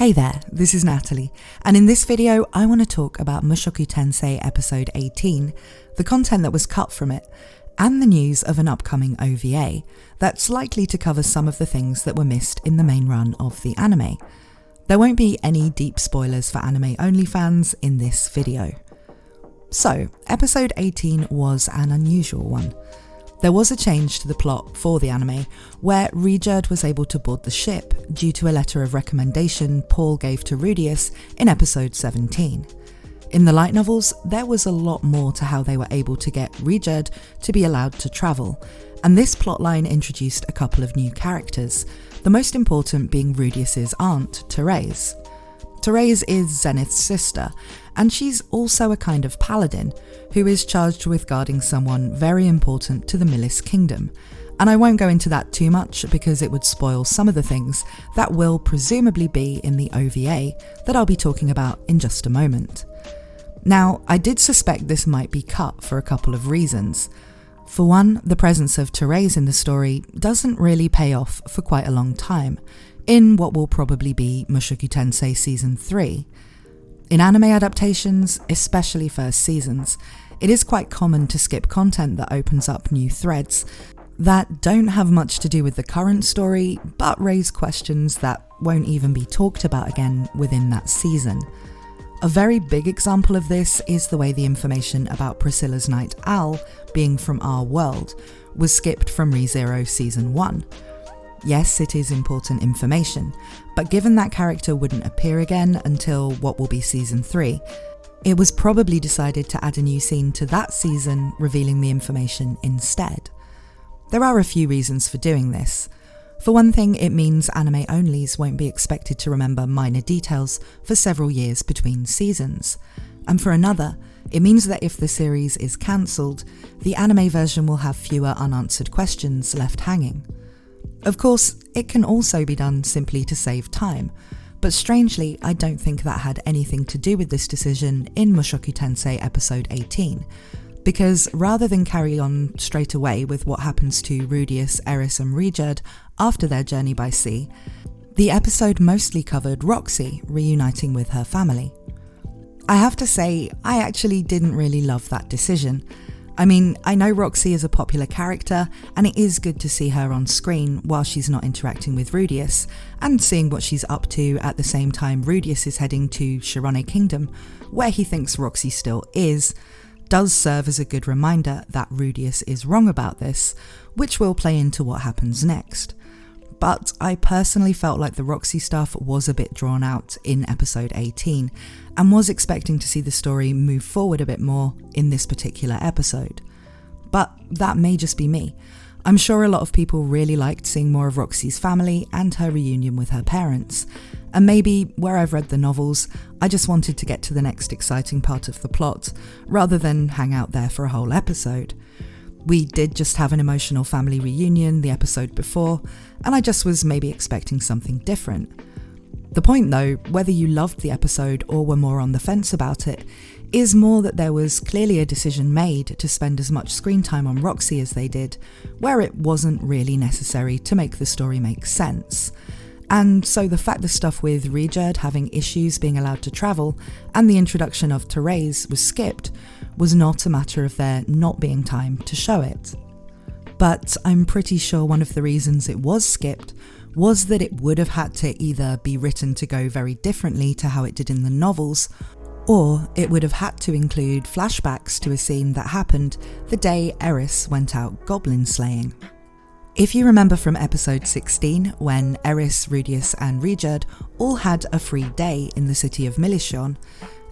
Hey there, this is Natalie, and in this video I want to talk about Mushoku Tensei episode 18, the content that was cut from it, and the news of an upcoming OVA that's likely to cover some of the things that were missed in the main run of the anime. There won't be any deep spoilers for anime-only fans in this video. So, episode 18 was an unusual one. There was a change to the plot for the anime, where Rijerd was able to board the ship due to a letter of recommendation Paul gave to Rudius in episode 17. In the light novels, there was a lot more to how they were able to get Rijerd to be allowed to travel, and this plotline introduced a couple of new characters, the most important being Rudius's aunt, Therese. Therese is Zenith's sister, and she's also a kind of paladin who is charged with guarding someone very important to the Milis kingdom. And I won't go into that too much because it would spoil some of the things that will presumably be in the OVA that I'll be talking about in just a moment. Now, I did suspect this might be cut for a couple of reasons. For one, the presence of Therese in the story doesn't really pay off for quite a long time, in what will probably be Mushoku Tensei Season 3. In anime adaptations, especially first seasons, it is quite common to skip content that opens up new threads that don't have much to do with the current story, but raise questions that won't even be talked about again within that season. A very big example of this is the way the information about Priscilla's Night Owl being from our world was skipped from ReZero Season 1. Yes, it is important information, but given that character wouldn't appear again until what will be Season 3, it was probably decided to add a new scene to that season revealing the information instead. There are a few reasons for doing this. For one thing, it means anime-onlys won't be expected to remember minor details for several years between seasons. And for another, it means that if the series is cancelled, the anime version will have fewer unanswered questions left hanging. Of course, it can also be done simply to save time, but strangely, I don't think that had anything to do with this decision in Mushoku Tensei episode 18, because rather than carry on straight away with what happens to Rudius, Eris and Rijerd after their journey by sea, the episode mostly covered Roxy reuniting with her family. I have to say, I actually didn't really love that decision. I mean, I know Roxy is a popular character, and it is good to see her on screen while she's not interacting with Rudius, and seeing what she's up to at the same time Rudius is heading to Shirone Kingdom, where he thinks Roxy still is, does serve as a good reminder that Rudius is wrong about this, which will play into what happens next. But I personally felt like the Roxy stuff was a bit drawn out in episode 18, and was expecting to see the story move forward a bit more in this particular episode. But that may just be me. I'm sure a lot of people really liked seeing more of Roxy's family and her reunion with her parents, and maybe where I've read the novels, I just wanted to get to the next exciting part of the plot, rather than hang out there for a whole episode. We did just have an emotional family reunion the episode before, and I just was maybe expecting something different. The point though, whether you loved the episode or were more on the fence about it, is more that there was clearly a decision made to spend as much screen time on Roxy as they did, where it wasn't really necessary to make the story make sense. And so the fact the stuff with Rijerd having issues being allowed to travel and the introduction of Therese was skipped was not a matter of there not being time to show it. But I'm pretty sure one of the reasons it was skipped was that it would have had to either be written to go very differently to how it did in the novels, or it would have had to include flashbacks to a scene that happened the day Eris went out goblin slaying. If you remember from episode 16, when Eris, Rudius and Rijerd all had a free day in the city of Milishon,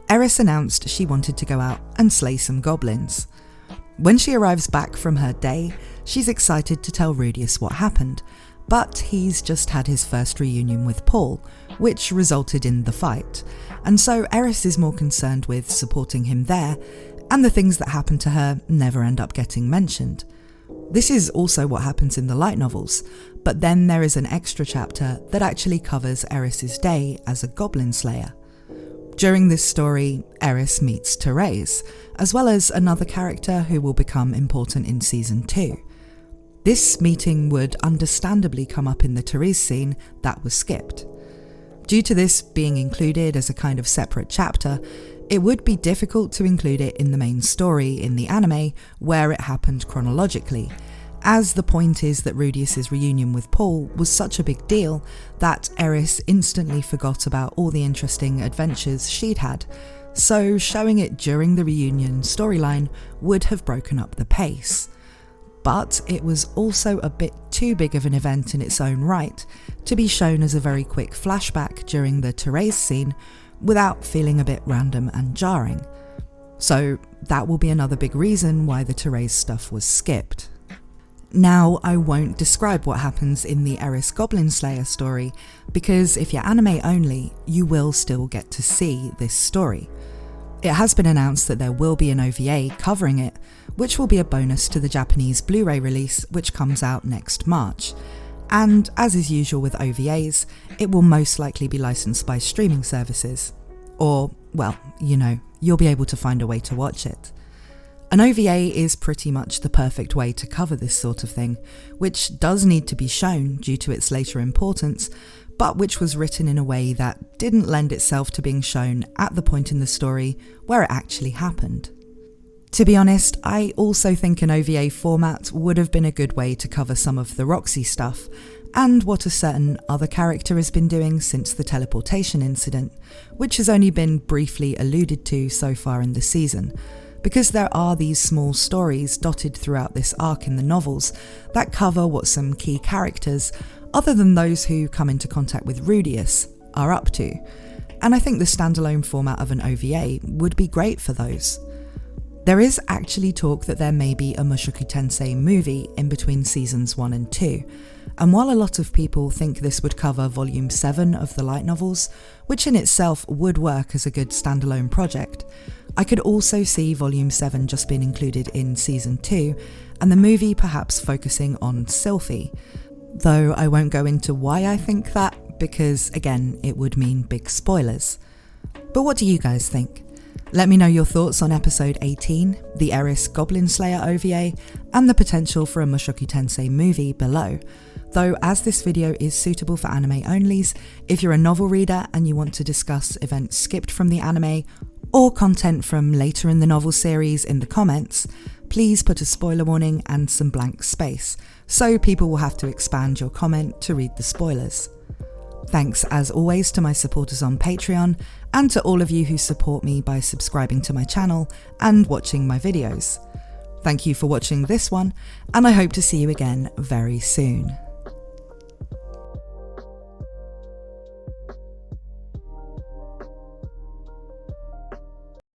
Eris announced she wanted to go out and slay some goblins. When she arrives back from her day, she's excited to tell Rudius what happened, but he's just had his first reunion with Paul, which resulted in the fight, and so Eris is more concerned with supporting him there, and the things that happen to her never end up getting mentioned. This is also what happens in the light novels, but then there is an extra chapter that actually covers Eris's day as a goblin slayer. During this story, Eris meets Therese, as well as another character who will become important in Season 2. This meeting would understandably come up in the Therese scene that was skipped. Due to this being included as a kind of separate chapter, it would be difficult to include it in the main story in the anime where it happened chronologically, as the point is that Rudeus's reunion with Paul was such a big deal that Eris instantly forgot about all the interesting adventures she'd had, so showing it during the reunion storyline would have broken up the pace. But it was also a bit too big of an event in its own right to be shown as a very quick flashback during the Therese scene without feeling a bit random and jarring. So that will be another big reason why the Therese stuff was skipped. Now, I won't describe what happens in the Eris Goblin Slayer story, because if you're anime only, you will still get to see this story. It has been announced that there will be an OVA covering it, which will be a bonus to the Japanese Blu-ray release, which comes out next March. And as is usual with OVAs, it will most likely be licensed by streaming services. Or, well, you'll be able to find a way to watch it. An OVA is pretty much the perfect way to cover this sort of thing, which does need to be shown due to its later importance, but which was written in a way that didn't lend itself to being shown at the point in the story where it actually happened. To be honest, I also think an OVA format would have been a good way to cover some of the Roxy stuff, and what a certain other character has been doing since the teleportation incident, which has only been briefly alluded to so far in the season, because there are these small stories dotted throughout this arc in the novels that cover what some key characters, other than those who come into contact with Rudeus, are up to, and I think the standalone format of an OVA would be great for those. There is actually talk that there may be a Mushoku Tensei movie in between seasons 1 and 2, and while a lot of people think this would cover volume 7 of the light novels, which in itself would work as a good standalone project, I could also see volume 7 just being included in season 2, and the movie perhaps focusing on Sylphie, though I won't go into why I think that, because again, it would mean big spoilers. But what do you guys think? Let me know your thoughts on episode 18, the Eris Goblin Slayer OVA, and the potential for a Mushoku Tensei movie below. Though as this video is suitable for anime onlys, if you're a novel reader and you want to discuss events skipped from the anime, or content from later in the novel series in the comments, please put a spoiler warning and some blank space, so people will have to expand your comment to read the spoilers. Thanks as always to my supporters on Patreon, and to all of you who support me by subscribing to my channel and watching my videos. Thank you for watching this one, and I hope to see you again very soon.